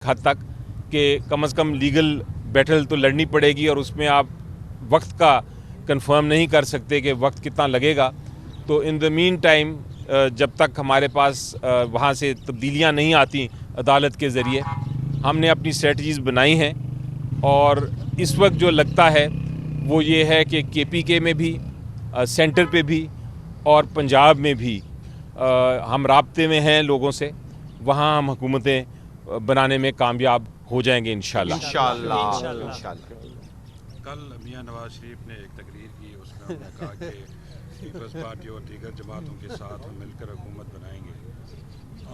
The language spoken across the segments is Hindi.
हद तक कि कम से कम लीगल बैटल तो लड़नी पड़ेगी और उसमें आप वक्त का कंफर्म नहीं कर सकते कि वक्त कितना लगेगा। तो इन द मीन टाइम जब तक हमारे पास वहाँ से तब्दीलियाँ नहीं आती अदालत के ज़रिए, हमने अपनी स्ट्रेटजीज़ बनाई हैं और इस वक्त जो लगता है वो ये है कि KPK में भी, सेंटर पे भी और पंजाब में भी हम राब्ते में हैं लोगों से। वहाँ हम हुकूमतें बनाने में कामयाब हो जाएंगे इंशाल्लाह। कल मियां नवाज शरीफ ने एक तकरीर की, उसमें उन्होंने कहा कि पीपल्स पार्टी और दीगर जमातों के साथ हम मिलकर हुकूमत बनाएंगे।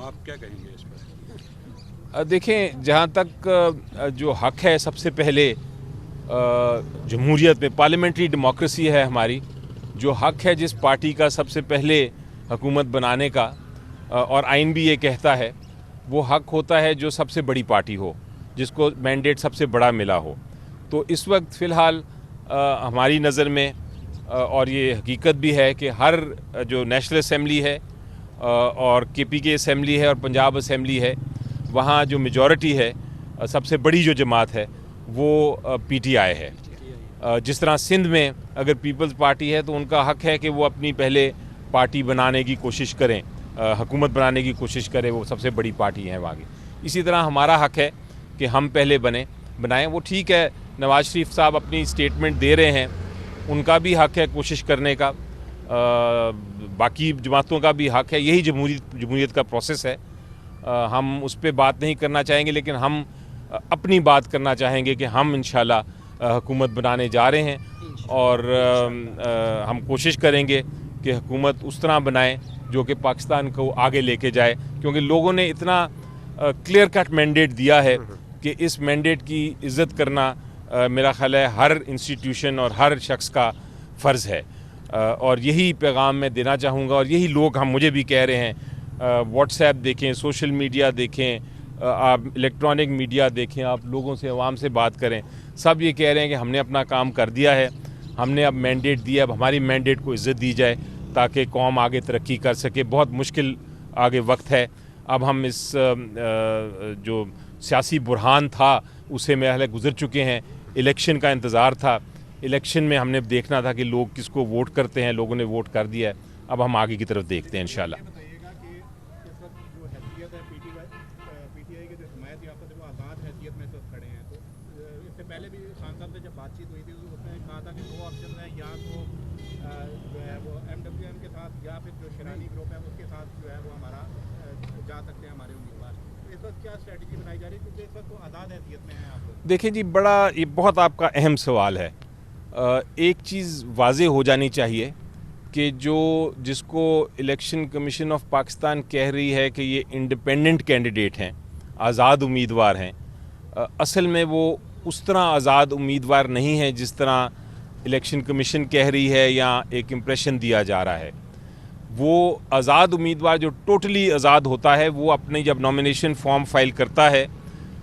आप क्या कहेंगे इस पर? देखें, जहाँ तक जो हक है, सबसे पहले जमहूरियत में पार्लियामेंट्री डेमोक्रेसी है हमारी, जो हक है जिस पार्टी का सबसे पहले हुकूमत बनाने का, और आइन भी ये कहता है, वो हक होता है जो सबसे बड़ी पार्टी हो, जिसको मैंडेट सबसे बड़ा मिला हो। तो इस वक्त फ़िलहाल हमारी नज़र में और ये हकीकत भी है कि हर जो नेशनल असम्बली है और KPK असम्बली है और पंजाब असम्बली है, वहाँ जो मेजॉरिटी है, सबसे बड़ी जो जमात है वो PTI है। जिस तरह सिंध में अगर पीपल्स पार्टी है तो उनका हक है कि वो अपनी पहले पार्टी बनाने की कोशिश करें, हुकूमत बनाने की कोशिश करें, वो सबसे बड़ी पार्टी है वहाँ की। इसी तरह हमारा हक है कि हम पहले बनाएं। वो ठीक है, नवाज शरीफ साहब अपनी स्टेटमेंट दे रहे हैं, उनका भी हक है कोशिश करने का, बाकी जमातों का भी हक है। यही जमहूरियत का प्रोसेस है। हम उस पर बात नहीं करना चाहेंगे, लेकिन हम अपनी बात करना चाहेंगे कि हम इंशाल्लाह हुकूमत बनाने जा रहे हैं और हम कोशिश करेंगे कि हुकूमत उस तरह बनाएं जो कि पाकिस्तान को आगे लेके जाए, क्योंकि लोगों ने इतना क्लियर कट मैंडेट दिया है कि इस मैंडेट की इज़्ज़त करना मेरा ख्याल है हर इंस्टीट्यूशन और हर शख्स का फ़र्ज़ है। और यही पैगाम मैं देना चाहूँगा और यही लोग हम मुझे भी कह रहे हैं। व्हाट्सएप देखें, सोशल मीडिया देखें, आप इलेक्ट्रॉनिक मीडिया देखें, आप लोगों से, आवाम से बात करें, सब ये कह रहे हैं कि हमने अपना काम कर दिया है, हमने अब मैंडेट दिया, अब हमारी मैंडेट को इज़्ज़त दी जाए ताकि कौम आगे तरक्की कर सके। बहुत मुश्किल आगे वक्त है। अब हम इस जो सियासी बुरहान था उसे में गुज़र चुके हैं। इलेक्शन का इंतज़ार था, इलेक्शन में हमने देखना था कि लोग किसको वोट करते हैं, लोगों ने वोट कर दिया है। अब हम आगे की तरफ देखते हैं इंशाल्लाह। PTI के जो हिमायत याफ्ता थे वो आज़ाद हैसियत में खड़े हैं, तो इससे पहले भी खान साहब से जब बातचीत हुई थी तो उसने कहा था कि दो ऑप्शन हैं, या तो जो है वो MWM के साथ या फिर जो शरानी ग्रुप है उसके साथ जो है वो हमारा जा सकते हैं हमारे उम्मीदवार। तो इस वक्त क्या स्ट्रेटजी बनाई जा रही है, क्योंकि इस वक्त तो आज़ाद हैसियत में है आप लोग? देखिए जी, ये बहुत आपका अहम सवाल है। एक चीज़ वाज़े हो जानी चाहिए कि जिसको इलेक्शन कमीशन ऑफ पाकिस्तान कह रही है कि ये इंडिपेंडेंट कैंडिडेट हैं, आज़ाद उम्मीदवार हैं, असल में वो उस तरह आज़ाद उम्मीदवार नहीं है जिस तरह इलेक्शन कमीशन कह रही है या एक इम्प्रेशन दिया जा रहा है। वो आज़ाद उम्मीदवार जो टोटली आज़ाद होता है, वो अपनी जब नॉमिनेशन फॉर्म फाइल करता है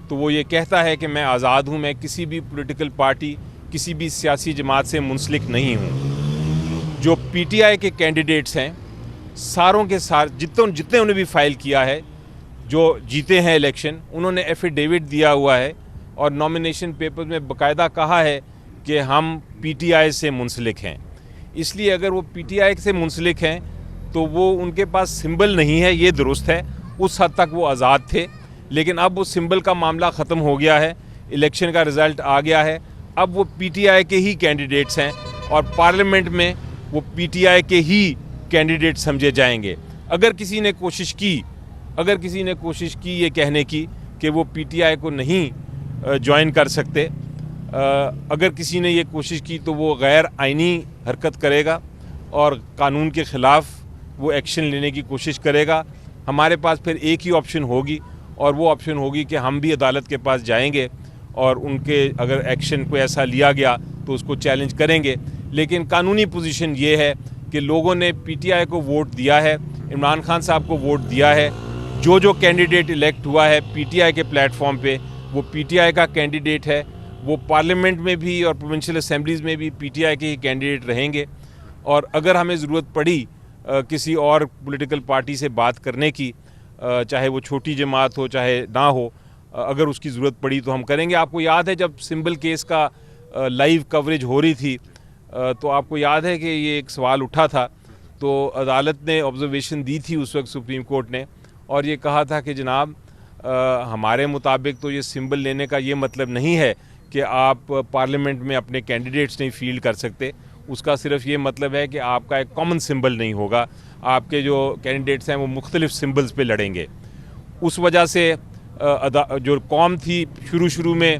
तो वो ये कहता है कि मैं आज़ाद हूँ, मैं किसी भी पॉलिटिकल पार्टी, किसी भी सियासी जमात से मुंसलिक नहीं हूँ। जो PTI के कैंडिडेट्स हैं, सारों के सार जितने उन्हें भी फाइल किया है, जो जीते हैं इलेक्शन, उन्होंने एफिडेविट दिया हुआ है और नॉमिनेशन पेपर में बाकायदा कहा है कि हम PTI से मुंसलिक हैं। इसलिए अगर वो PTI से मुंसलिक हैं तो वो उनके पास सिंबल नहीं है, ये दुरुस्त है, उस हद तक वो आज़ाद थे। लेकिन अब वो सिंबल का मामला ख़त्म हो गया है, इलेक्शन का रिज़ल्ट आ गया है, अब वो PTI के ही कैंडिडेट्स हैं और पार्लियामेंट में वो PTI के ही कैंडिडेट समझे जाएंगे। अगर किसी ने कोशिश की ये कहने की कि वो PTI को नहीं ज्वाइन कर सकते, अगर किसी ने ये कोशिश की तो वो गैर आइनी हरकत करेगा और कानून के ख़िलाफ़ वो एक्शन लेने की कोशिश करेगा। हमारे पास फिर एक ही ऑप्शन होगी और वो ऑप्शन होगी कि हम भी अदालत के पास जाएंगे और उनके अगर एक्शन को ऐसा लिया गया तो उसको चैलेंज करेंगे। लेकिन कानूनी पोजीशन ये है कि लोगों ने PTI को वोट दिया है, इमरान खान साहब को वोट दिया है। जो कैंडिडेट इलेक्ट हुआ है PTI के प्लेटफॉर्म पे, वो PTI का कैंडिडेट है। वो पार्लियामेंट में भी और प्रोविंशियल असम्बलीज़ में भी PTI के ही कैंडिडेट रहेंगे। और अगर हमें ज़रूरत पड़ी किसी और पॉलिटिकल पार्टी से बात करने की, चाहे वो छोटी जमात हो चाहे ना हो, अगर उसकी ज़रूरत पड़ी तो हम करेंगे। आपको याद है जब सिंबल केस का लाइव कवरेज हो रही थी तो आपको याद है कि ये एक सवाल उठा था, तो अदालत ने ऑब्जर्वेशन दी थी उस वक्त सुप्रीम कोर्ट ने, और ये कहा था कि जनाब हमारे मुताबिक तो ये सिंबल लेने का ये मतलब नहीं है कि आप पार्लियामेंट में अपने कैंडिडेट्स नहीं फील्ड कर सकते। उसका सिर्फ ये मतलब है कि आपका एक कॉमन सिंबल नहीं होगा, आपके जो कैंडिडेट्स हैं वो मुख्तलिफ सिंबल्स पे लड़ेंगे। उस वजह से जो कौम थी शुरू में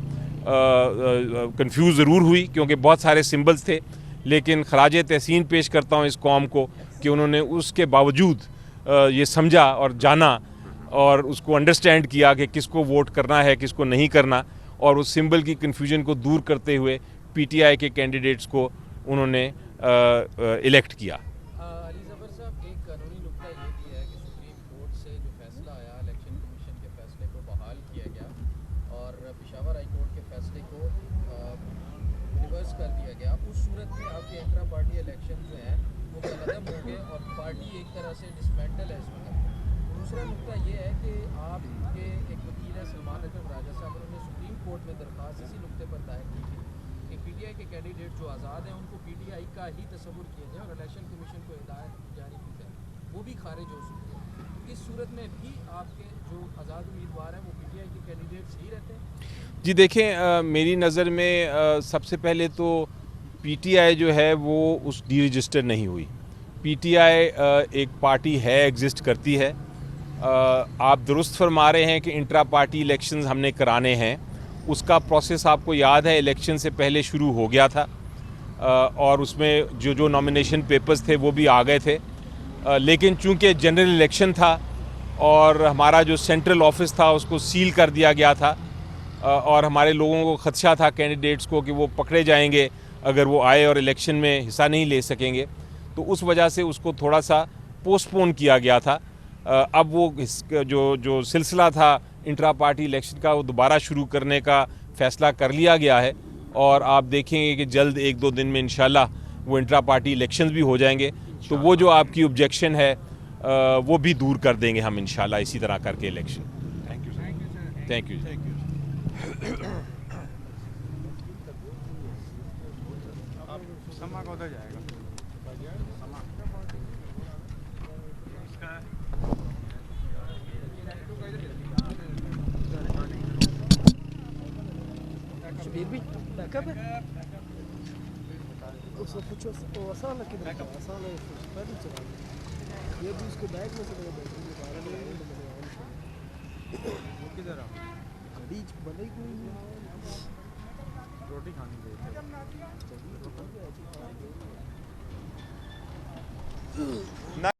कंफ्यूज ज़रूर हुई क्योंकि बहुत सारे सिंबल्स थे, लेकिन खराज तहसीन पेश करता हूँ इस कौम को कि उन्होंने उसके बावजूद ये समझा और जाना और उसको अंडरस्टैंड किया कि किसको वोट करना है किसको नहीं करना, और उस सिंबल की कन्फ्यूजन को दूर करते हुए पीटीआई के कैंडिडेट्स को उन्होंने इलेक्ट किया। अली ज़फ़र साहब, एक कानूनी नुक्ता ये भी है कि सुप्रीम कोर्ट से जो फैसला आया, इलेक्शन कमीशन के फैसले को बहाल किया गया और पेशावर हाई कोर्ट के फैसले को रिवर्स कर दिया गया। उस सूरत में आपके इंट्रा पार्टी इलेक्शन जो हैं वो कदम हो गए और पार्टी एक तरह से डिसमेंटल है इस वक्त। दूसरा नुक्ता ये है कि आपके एक वकील है सलमान अकरम राजा साहब, उन्होंने सुप्रीम कोर्ट में दरख्वास्त इसी नुक्ते पर दायर की थी कि पीटीआई के कैंडिडेट जो आज़ाद हैं उनको पीटीआई का ही तस्वुर किया जाए और इलेक्शन कमीशन को हिदायत जारी की जाए, वो भी खारिज हो चुकी है। इस सूरत में भी आपके जो आज़ाद उम्मीदवार हैं वो पीटीआई के कैंडिडेट्स ही रहते हैं? जी देखें, मेरी नज़र में सबसे पहले तो पीटीआई जो है वो उस डी रजिस्टर नहीं हुई। पीटीआई एक पार्टी है, एग्जिस्ट करती है। आप दुरुस्त फरमा रहे हैं कि इंट्रा पार्टी इलेक्शंस हमने कराने हैं, उसका प्रोसेस आपको याद है इलेक्शन से पहले शुरू हो गया था और उसमें जो नॉमिनेशन पेपर्स थे वो भी आ गए थे, लेकिन चूंकि जनरल इलेक्शन था और हमारा जो सेंट्रल ऑफिस था उसको सील कर दिया गया था और हमारे लोगों को खदशा था कैंडिडेट्स को कि वो पकड़े जाएंगे अगर वो आए और इलेक्शन में हिस्सा नहीं ले सकेंगे, तो उस वजह से उसको थोड़ा सा पोस्टपोन किया गया था। अब वो जो सिलसिला था इंट्रा पार्टी इलेक्शन का वो दोबारा शुरू करने का फ़ैसला कर लिया गया है और आप देखेंगे कि जल्द 1-2 दिन में इंशाल्लाह वो इंट्रा पार्टी इलेक्शंस भी हो जाएंगे, तो वो जो आपकी ऑब्जेक्शन है वो भी दूर कर देंगे हम इंशाल्लाह इसी तरह करके election. Thank you sir. Thank you. समा का उधर जाएगा। शबीर भी बैकअप है, उसको पूछो वो आसान है, किधर का आसान है, पैदल चला ये भी उसके बैग में से मेरा बैटरी बाहर नहीं वो किधर आ? गाड़ी बंद ही कोई नहीं, रोटी खानी चाहिए।